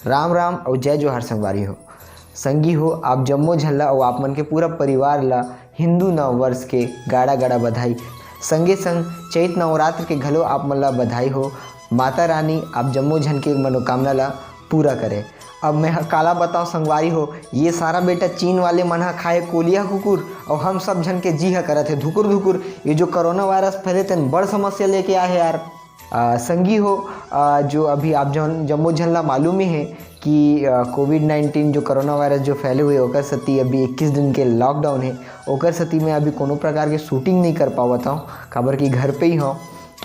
राम राम और जय जोहार संगवारी हो। संगी हो आप जम्मो झल्ला और आप मन के पूरा परिवार ला हिंदू नव वर्ष के गाड़ा गाड़ा बधाई। संगे संग चैत नवरात्र के घलो आप मन ला बधाई हो। माता रानी आप जम्मो झन के मनोकामना ला पूरा करे। अब मैं काला बताऊँ संगवारी हो, ये सारा बेटा चीन वाले मन हा खाए कोलिया कुकुर और हम सब झन के जी हा करत है धुकुर धुकुर। ये जो कोरोना वायरस फैले तेन बड़ समस्या लेके आए है यार। संगी हो जो अभी आप जम्मो झन ला मालूम ही है कि कोविड-19 जो कोरोना वायरस जो फैले हुए ओकर सती अभी 21 दिन के लॉकडाउन है। ओकर सती मैं अभी कोनो प्रकार के शूटिंग नहीं कर पावत हूँ, काबर कि घर पे ही हूँ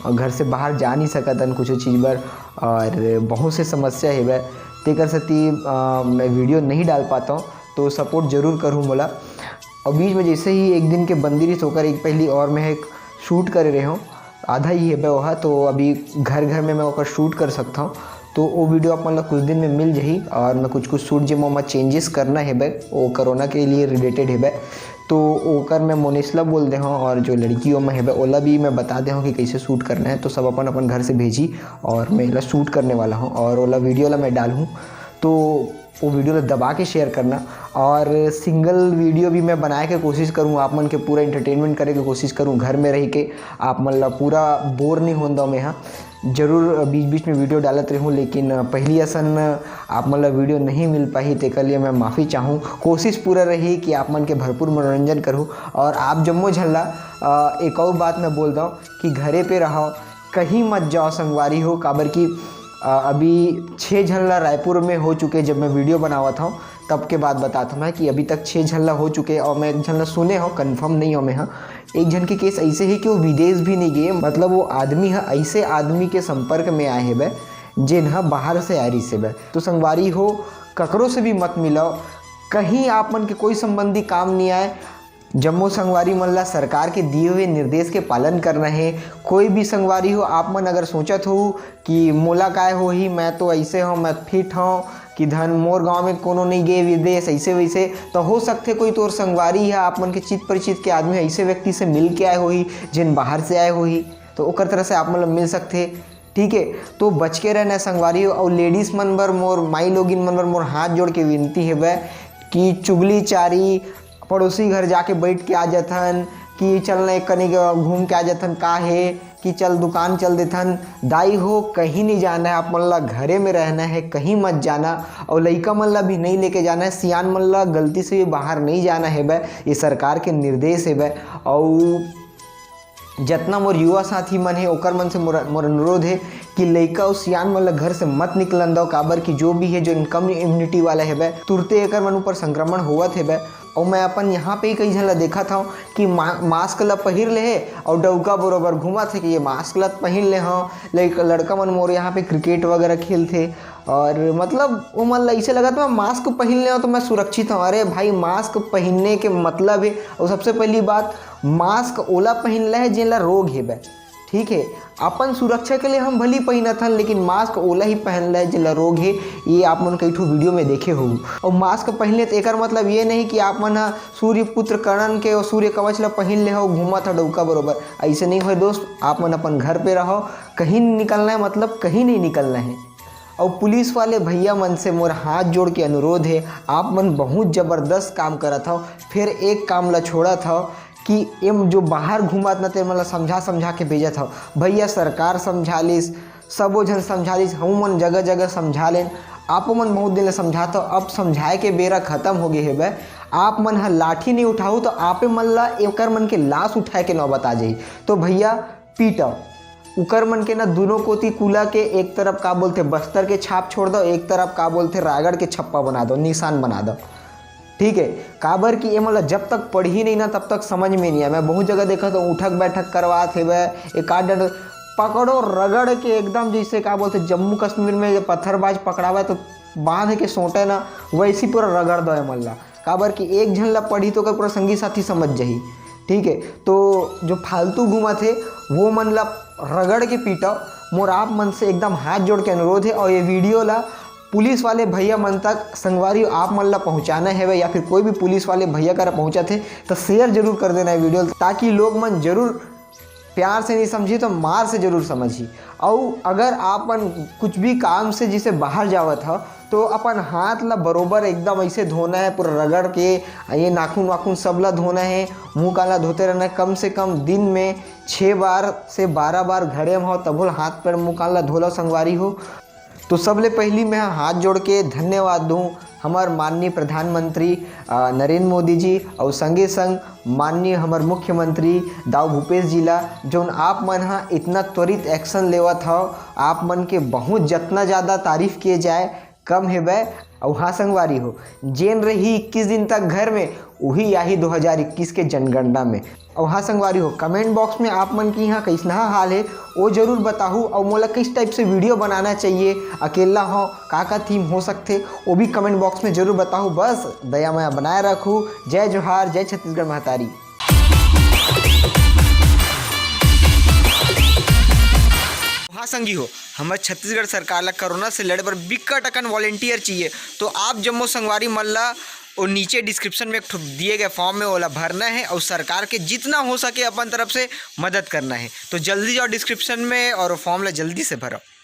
और घर से बाहर जा नहीं सकतन कुछ चीज़ बर और बहुत से समस्या है वह तेकर सती मैं वीडियो नहीं डाल पाता हूँ। तो सपोर्ट ज़रूर करूँ मोला। और बीच में जैसे ही एक दिन के बंदिरिश होकर एक पहली और मैं एक शूट कर रहे हूँ, आधा ही है वह, तो अभी घर घर में मैं ओकर शूट कर सकता हूँ। तो वो वीडियो आप मतलब कुछ दिन में मिल जाही और मैं कुछ शूट जो मैं चेंजेस करना है भाई वो कोरोना के लिए रिलेटेड है भाई। तो ओकर मैं मोनिसला बोल दे हूँ और जो लड़कियों में है भाई ओला भी मैं बता दे हूँ कि कैसे शूट करना है। तो सब अपन अपन घर से भेजी और मैं ला शूट करने वाला हूँ और ओला वीडियो ला मैं डालूँ। तो वो वीडियो ला दबा के शेयर करना और सिंगल वीडियो भी मैं बनाए के कोशिश करूँ, आप मन के पूरा इंटरटेनमेंट करे के कोशिश करूँ। घर में रह के आप मन ला पूरा बोर नहीं होंदा मैं हाँ जरूर बीच बीच में वीडियो डालत रहूँ, लेकिन पहली असन आप मन ला वीडियो नहीं मिल पाही तेकर लिए मैं माफ़ी चाहूँ। कोशिश पूरा रही कि आप मन के भरपूर मनोरंजन करूँ। और आप जम्मो झल्ला एक और बात मैं बोल दूँ कि घरे पे रहो, कहीं मत जाओ संगवारी हो, काबर की अभी 6 झल्ला रायपुर में हो चुके। जब मैं वीडियो बनावा था तब के बाद बताता मैं कि अभी तक 6 झल्ला हो चुके और मैं एक झल्ला सुने हो, कंफर्म नहीं हो मैं हाँ। एक जन के केस ऐसे ही कि वो विदेश भी नहीं गए, मतलब वो आदमी है ऐसे आदमी के संपर्क में आए है जिन हा बाहर से आ रही से बे। तो संगवारी हो ककरों से भी मत मिलाओ, कहीं आप मन के कोई संबंधी काम नहीं आए। जम्मो संगवारी मन ला सरकार के दिए हुए निर्देश के पालन करना है। कोई भी संगवारी हो आप मन अगर सोचत हो कि मोला काय हो ही, मैं तो ऐसे हूँ, मैं फिट हूँ कि धन मोर गांव में कोनो नहीं गए विदेश ऐसे वैसे, तो हो सकते कोई तोर संगवारी है आप मन के चित परिचित के आदमी ऐसे व्यक्ति से मिल के आए हो ही जिन बाहर से आए हो ही, तो ओकर तरह से आप मतलब मिल सकते। ठीक है, तो बच के रहना संगवारी हो। और लेडीज़ मन बर मोर माई लोगिन मन बर मोर हाथ जोड़ के विनती है वह कि चुगली चारी पड़ोसी घर जाके बैठ के आ जाथन कि चल एक कनी घूम के आ जाथन, का है कि चल दुकान चल देथन। दाई हो कहीं नहीं जाना है, आप मन ला घरे में रहना है, कहीं मत जाना। और लइका मन ला भी नहीं लेके जाना है, सियान मन ला गलती से भी बाहर नहीं जाना है बे, ये सरकार के निर्देश है बे। और जितना मोर युवा साथी मन है ओकर मन से मोर अनुरोध है कि लइका और सियान मन ला घर से मत निकलन दो, काबर कि जो भी है जो कम इम्यूनिटी वाला है बे तुरते एकर मन ऊपर संक्रमण होवत है बे। और मैं अपन यहाँ पे ही कई झन ला देखा था कि मास्क ला पहिर ले है और डौका बरोबर घूमा थे कि ये मास्क ला पहिन ले हाँ। लड़का मन मोर यहाँ पे क्रिकेट वगैरह खेलते और मतलब वो मन ला ऐसे लगा था मैं मास्क पहन ले तो मैं सुरक्षित हूँ। अरे भाई मास्क पहनने के मतलब है, और सबसे पहली बात मास्क ओला पहन ले है जिनला रोग है बे, ठीक है। अपन सुरक्षा के लिए हम भली पहनत हन, लेकिन मास्क ओला ही पहन ले जिला रोग है, ये आप मन कई ठो वीडियो में देखे हो। और मास्क पहनले तो एकर मतलब ये नहीं कि आप मन सूर्य पुत्र करण के और सूर्य कवच ला पहन ले हो घूमा था डौका बरोबर, ऐसे नहीं हो दोस्त। आप मन अपन घर पे रहो, कहीं नहीं निकलना है, मतलब कहीं नहीं निकलना है। और पुलिस वाले भैया मन से मोर हाथ जोड़ के अनुरोध है, आप मन बहुत ज़बरदस्त काम करत हो, फिर एक काम ला छोड़त हो कि एम जो बाहर घूमत न ते मतलब समझा के भेजत हो। भैया सरकार समझा लिस, सबो जन समझा लिस, हम मन जगह जगह समझा लेन, आप मन बहुत दिन ले समझाता हो, अब समझाए के बेरा खत्म हो गए है बे। आप मन ह लाठी नहीं उठाऊ तो आपे मन ला एकर मन के लाश उठाए के नौबत आ जाई। तो भैया पीटो उकर मन के ना दोनों कोती कुला के, एक तरफ का बोलते बस्तर के छाप छोड़ दो, एक तरफ का बोलते रायगढ़ के छप्पा बना दो, निशान बना दो, ठीक है। काबर कि ये मतलब जब तक पढ़ी नहीं ना तब तक समझ में नहीं आया। मैं बहुत जगह देखा तो उठक बैठक करवाते हुए एक आध पकड़ो रगड़ के एकदम जैसे क्या बोलते जम्मू कश्मीर में पत्थरबाज पकड़ावा तो बांध के सोटे ना, वैसी पूरा रगड़ दो है मल्ला। काबर कि एक झन ला पढ़ी तो पूरा संगी साथी समझ जाही, ठीक है। तो जो फालतू घूमा थे वो मन ला रगड़ के पीटा। मोर आप मन से एकदम हाथ जोड़ के अनुरोध है, और ये वीडियो ला पुलिस वाले भैया मन तक संगवारी आप मन ला पहुँचाना है, या फिर कोई भी पुलिस वाले भैया कर पहुँचा थे तो शेयर जरूर कर देना है वीडियो, ताकि लोग मन जरूर प्यार से नहीं समझी तो मार से जरूर समझी। और अगर आप कुछ भी काम से जिसे बाहर जावत हो तो अपन हाथ ला बरोबर एकदम ऐसे धोना है, पूरा रगड़ के ये नाखून वाखून सब ला धोना है, मुंह काला धोते रहना है। कम से कम दिन में 6 बार से 12 बार घरे में हो तब हाथ पैर मुंह काला धोला संगवारी हो। तो सबले पहली मैं हाथ जोड़ के धन्यवाद दूँ हमार माननीय प्रधानमंत्री नरेंद्र मोदी जी और संगे संग माननीय हमार मुख्यमंत्री दाऊ भूपेश जी ला, जोन आप मन हा इतना त्वरित एक्शन लेवत हो। आप मन के बहुत जितना ज़्यादा तारीफ़ किए जाए कम है बे। और हाँ संगवारी हो, जेन रही 21 दिन तक घर में वही आही 2021 के जनगणना में। और हाँ संगवारी हो, कमेंट बॉक्स में आप मन की यहाँ कैसना हाल है वो जरूर बताहू। और मोला किस टाइप से वीडियो बनाना चाहिए, अकेला हो का थीम हो सकते वो भी कमेंट बॉक्स में जरूर बताहू। बस दया माया बनाए रखूँ। जय जोहार, जय छत्तीसगढ़ महतारी। हाँ संगी हो, हमारे छत्तीसगढ़ सरकार ला कोरोना से लड़े बर बिकट अकन वॉलेंटियर चाहिए। तो आप जम्मो संगवारी मन ला और नीचे डिस्क्रिप्शन में एक दिए गए फॉर्म में ओला भरना है और सरकार के जितना हो सके अपन तरफ से मदद करना है। तो जल्दी जाओ डिस्क्रिप्शन में और फॉर्म ला जल्दी से भरो।